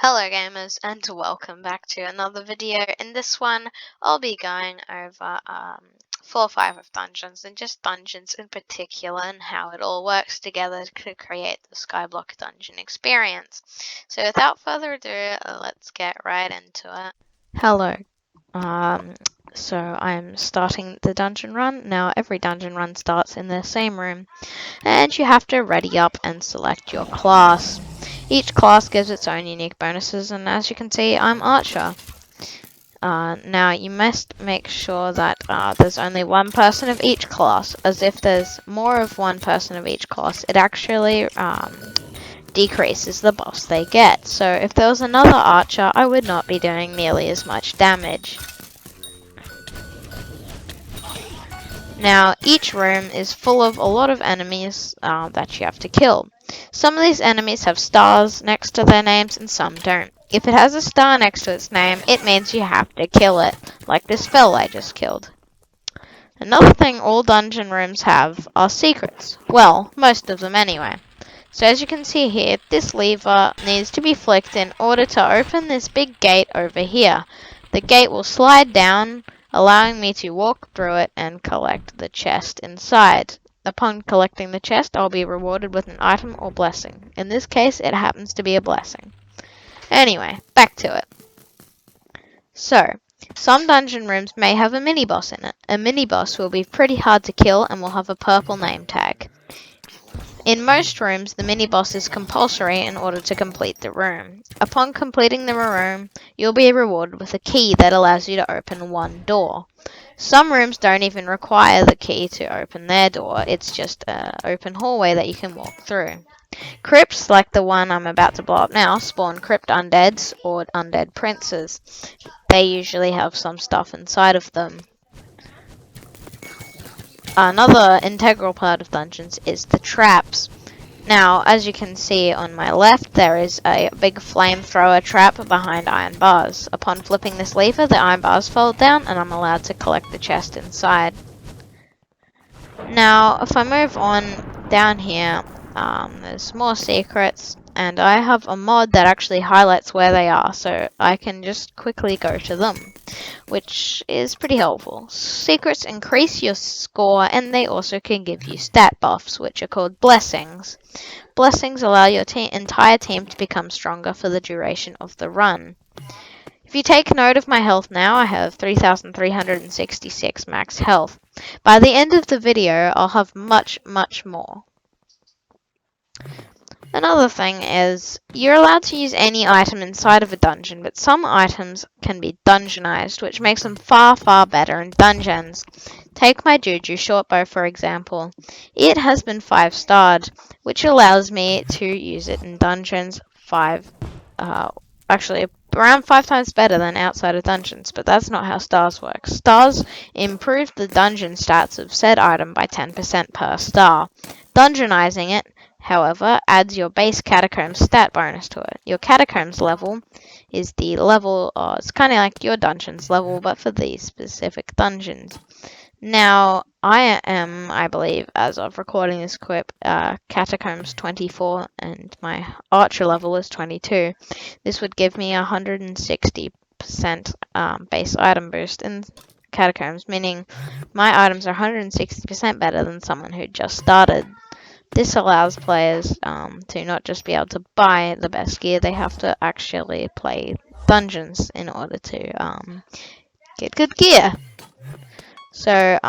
Hello gamers, and welcome back to another video. In this one I'll be going over 4 or 5 of dungeons, and just dungeons in particular and how it all works together to create the Skyblock dungeon experience. So without further ado, let's get right into it. Hello. So I'm starting the dungeon run. Now every dungeon run starts in the same room, and you have to ready up and select your class. Each class gives its own unique bonuses, and as you can see, I'm Archer. Now you must make sure that there's only one person of each class, as if there's more of one person of each class, it actually decreases the buffs they get. So if there was another Archer, I would not be doing nearly as much damage. Now, each room is full of a lot of enemies that you have to kill. Some of these enemies have stars next to their names and some don't. If it has a star next to its name, it means you have to kill it, like this fell I just killed. Another thing all dungeon rooms have are secrets. Well, most of them anyway. So as you can see here, this lever needs to be flicked in order to open this big gate over here. The gate will slide down, allowing me to walk through it and collect the chest inside. Upon collecting the chest, I'll be rewarded with an item or blessing. In this case, it happens to be a blessing. Anyway, back to it. So, some dungeon rooms may have a mini-boss in it. A mini-boss will be pretty hard to kill and will have a purple name tag. In most rooms, the mini-boss is compulsory in order to complete the room. Upon completing the room, you'll be rewarded with a key that allows you to open one door. Some rooms don't even require the key to open their door, it's just an open hallway that you can walk through. Crypts, like the one I'm about to blow up now, spawn crypt undeads or undead princes. They usually have some stuff inside of them. Another integral part of dungeons is the traps. Now, as you can see on my left, there is a big flamethrower trap behind iron bars. Upon flipping this lever, the iron bars fold down and I'm allowed to collect the chest inside. Now, if I move on down here, there's more secrets, and I have a mod that actually highlights where they are, so I can just quickly go to them, which is pretty helpful. Secrets increase your score, and they also can give you stat buffs, which are called blessings. Blessings allow your entire team to become stronger for the duration of the run. If you take note of my health now, I have 3,366 max health. By the end of the video, I'll have much, much more. Another thing is, you're allowed to use any item inside of a dungeon, but some items can be dungeonized, which makes them far, far better in dungeons. Take my Juju-shortbow for example. It has been 5-starred, which allows me to use it in dungeons actually around 5 times better than outside of dungeons, but that's not how stars work. Stars improve the dungeon stats of said item by 10% per star. Dungeonizing it, however, adds your base catacombs stat bonus to it. Your catacombs level is the level, it's kind of like your dungeon's level, but for these specific dungeons. Now, I am, I believe, as of recording this clip, Catacombs 24, and my Archer level is 22. This would give me 160% base item boost in Catacombs, meaning my items are 160% better than someone who just started. This allows players to not just be able to buy the best gear, they have to actually play dungeons in order to get good gear. So,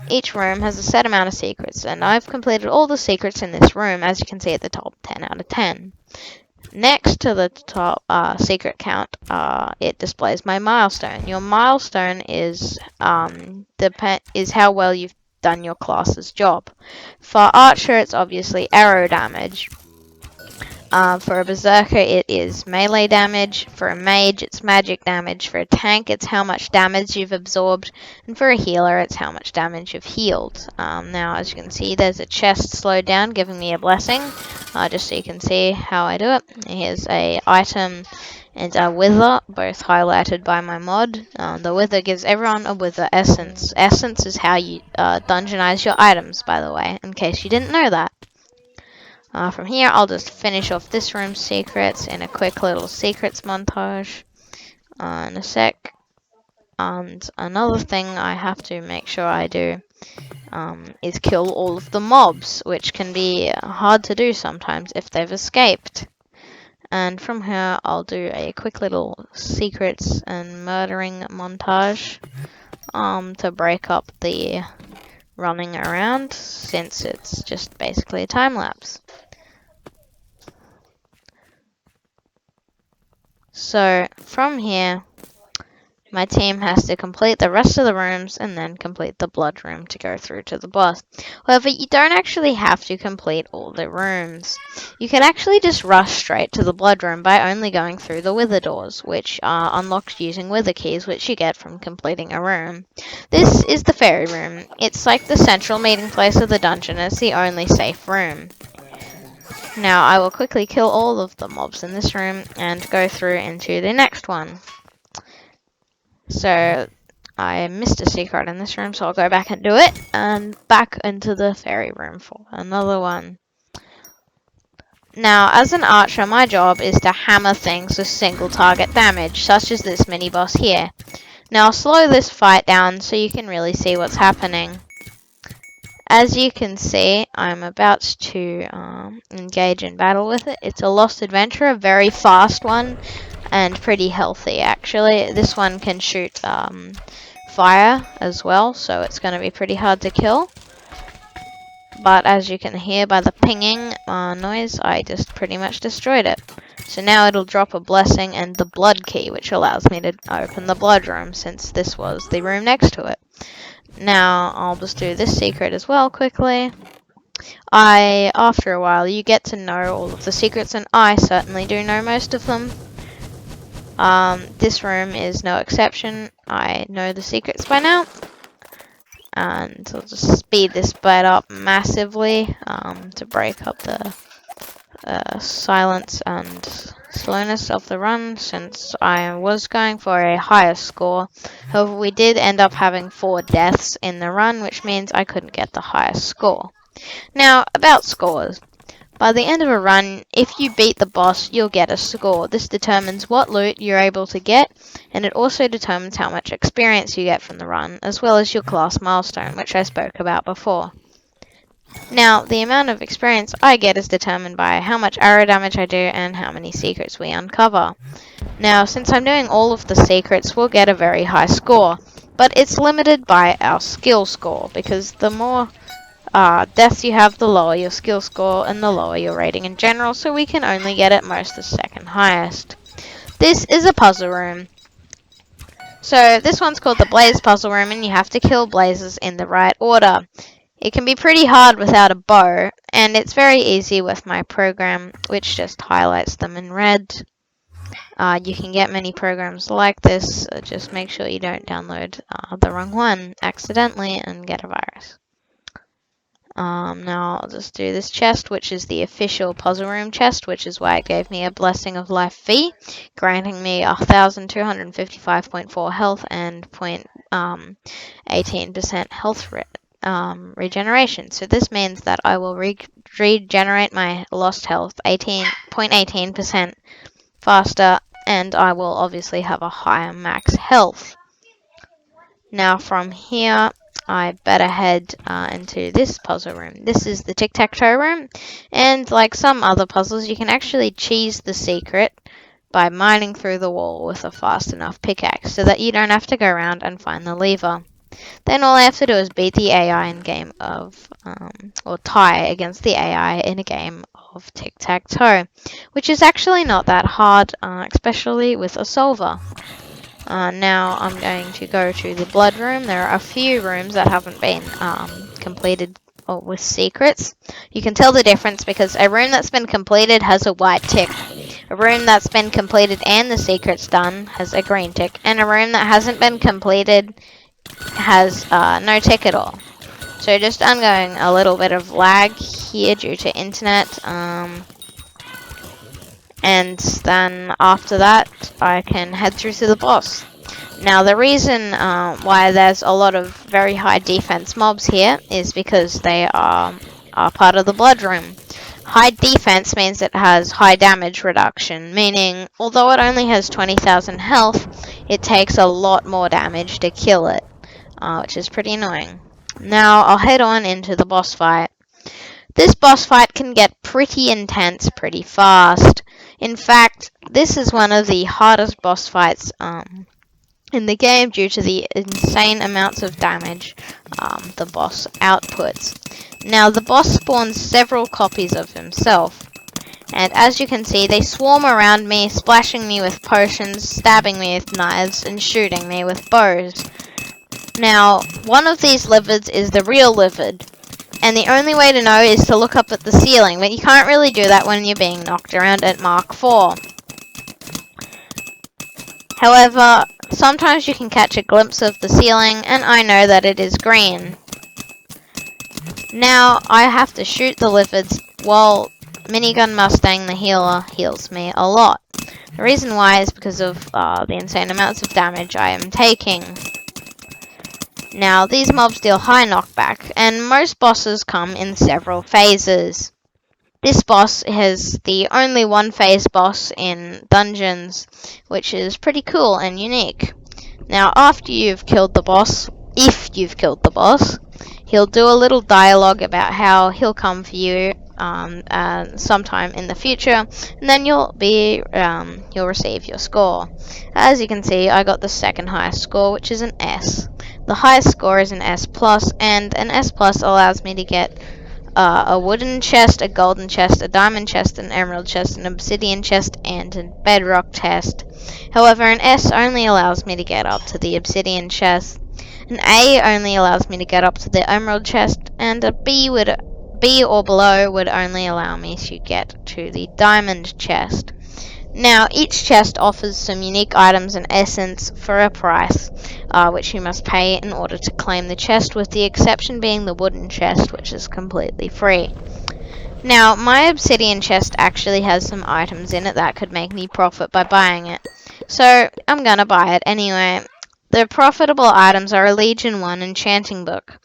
each room has a set amount of secrets, and I've completed all the secrets in this room, as you can see at the top, 10 out of 10. Next to the top secret count, it displays my milestone. Your milestone is how well you've done your class's job. For Archer, it's obviously arrow damage. For a berserker, it is melee damage. For a mage, it's magic damage. For a tank, it's how much damage you've absorbed. And for a healer, it's how much damage you've healed. Now, as you can see, there's a chest slowed down, giving me a blessing. Just so you can see how I do it. Here's a item and a wither, both highlighted by my mod. The wither gives everyone a wither essence. Essence is how you dungeonize your items, by the way, in case you didn't know that. From here, I'll just finish off this room's secrets in a quick little secrets montage in a sec. And another thing I have to make sure I do is kill all of the mobs, which can be hard to do sometimes if they've escaped. And from here, I'll do a quick little secrets and murdering montage to break up the running around, since it's just basically a time lapse. So from here, my team has to complete the rest of the rooms and then complete the blood room to go through to the boss. However, you don't actually have to complete all the rooms. You can actually just rush straight to the blood room by only going through the wither doors, which are unlocked using wither keys, which you get from completing a room. This is the fairy room. It's like the central meeting place of the dungeon. It's the only safe room. Now I will quickly kill all of the mobs in this room and go through into the next one. So I missed a secret in this room, so I'll go back and do it, and back into the fairy room for another one. Now, as an archer, my job is to hammer things with single target damage, such as this mini boss here. Now I'll slow this fight down so you can really see what's happening. As you can see, I'm about to engage in battle with it. It's a lost adventure, a very fast one, and pretty healthy actually. This one can shoot fire as well, so it's going to be pretty hard to kill. But as you can hear by the pinging noise, I just pretty much destroyed it. So now it'll drop a blessing and the blood key, which allows me to open the blood room, since this was the room next to it. Now I'll just do this secret as well quickly. After a while, you get to know all of the secrets, and I certainly do know most of them. This room is no exception. I know the secrets by now. And I'll just speed this bit up massively to break up the silence and slowness of the run, since I was going for a higher score. However, we did end up having 4 deaths in the run, which means I couldn't get the highest score. Now, about scores. By the end of a run, if you beat the boss, you'll get a score. This determines what loot you're able to get, and it also determines how much experience you get from the run, as well as your class milestone, which I spoke about before. Now, the amount of experience I get is determined by how much arrow damage I do and how many secrets we uncover. Now, since I'm doing all of the secrets, we'll get a very high score, but it's limited by our skill score, because the more deaths you have, the lower your skill score and the lower your rating in general, so we can only get at most the second highest. This is a puzzle room. So this one's called the Blaze Puzzle Room, and you have to kill blazes in the right order. It can be pretty hard without a bow, and it's very easy with my program, which just highlights them in red. You can get many programs like this, just make sure you don't download the wrong one accidentally and get a virus. Now I'll just do this chest, which is the official puzzle room chest, which is why it gave me a blessing of life V, granting me 1,255.4 health and 18% health regeneration. So this means that I will regenerate my lost health 0.18% faster, and I will obviously have a higher max health. Now from here, I better head into this puzzle room. This is the tic-tac-toe room, and like some other puzzles, you can actually cheese the secret by mining through the wall with a fast enough pickaxe, so that you don't have to go around and find the lever. Then all I have to do is beat the AI in game of, or tie against the AI in a game of tic-tac-toe, which is actually not that hard, especially with a solver. Now I'm going to go to the blood room. There are a few rooms that haven't been completed with secrets. You can tell the difference because a room that's been completed has a white tick. A room that's been completed and the secret's done has a green tick. And a room that hasn't been completed has no tick at all. So just ongoing a little bit of lag here due to internet. And then after that, I can head through to the boss. Now, the reason why there's a lot of very high defense mobs here is because they are part of the blood room. High defense means it has high damage reduction, meaning although it only has 20,000 health, it takes a lot more damage to kill it, which is pretty annoying. Now I'll head on into the boss fight. This boss fight can get pretty intense pretty fast. In fact, this is one of the hardest boss fights in the game due to the insane amounts of damage the boss outputs. Now, the boss spawns several copies of himself, and as you can see, they swarm around me, splashing me with potions, stabbing me with knives, and shooting me with bows. Now, one of these lizards is the real lizard, and the only way to know is to look up at the ceiling, but you can't really do that when you're being knocked around at Mark 4. However, sometimes you can catch a glimpse of the ceiling, and I know that it is green. Now, I have to shoot the lizards while Minigun Mustang, the healer, heals me a lot. The reason why is because of the insane amounts of damage I am taking. Now, these mobs deal high knockback, and most bosses come in several phases. This boss is the only one-phase boss in dungeons, which is pretty cool and unique. Now, after you've killed the boss, if you've killed the boss, he'll do a little dialogue about how he'll come for you sometime in the future, and then you'll receive your score. As you can see, I got the second highest score, which is an S. The highest score is an S+, and an S+ allows me to get a wooden chest, a golden chest, a diamond chest, an emerald chest, an obsidian chest, and a bedrock chest. However, an S only allows me to get up to the obsidian chest, an A only allows me to get up to the emerald chest, and a B or below would only allow me to get to the diamond chest. Now, each chest offers some unique items and essence for a price, which you must pay in order to claim the chest, with the exception being the wooden chest, which is completely free. Now, my obsidian chest actually has some items in it that could make me profit by buying it, so I'm gonna buy it anyway. The profitable items are a Legion 1 enchanting book,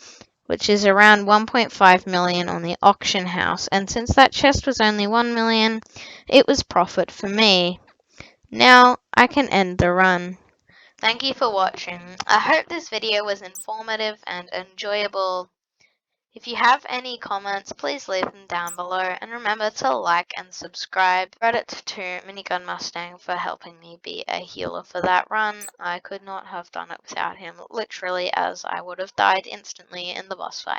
which is around 1.5 million on the auction house, and since that chest was only 1 million, it was profit for me. Now I can end the run. Thank you for watching. I hope this video was informative and enjoyable. If you have any comments, please leave them down below, and remember to like and subscribe. Credit to Minigun Mustang for helping me be a healer for that run. I could not have done it without him, literally, as I would have died instantly in the boss fight.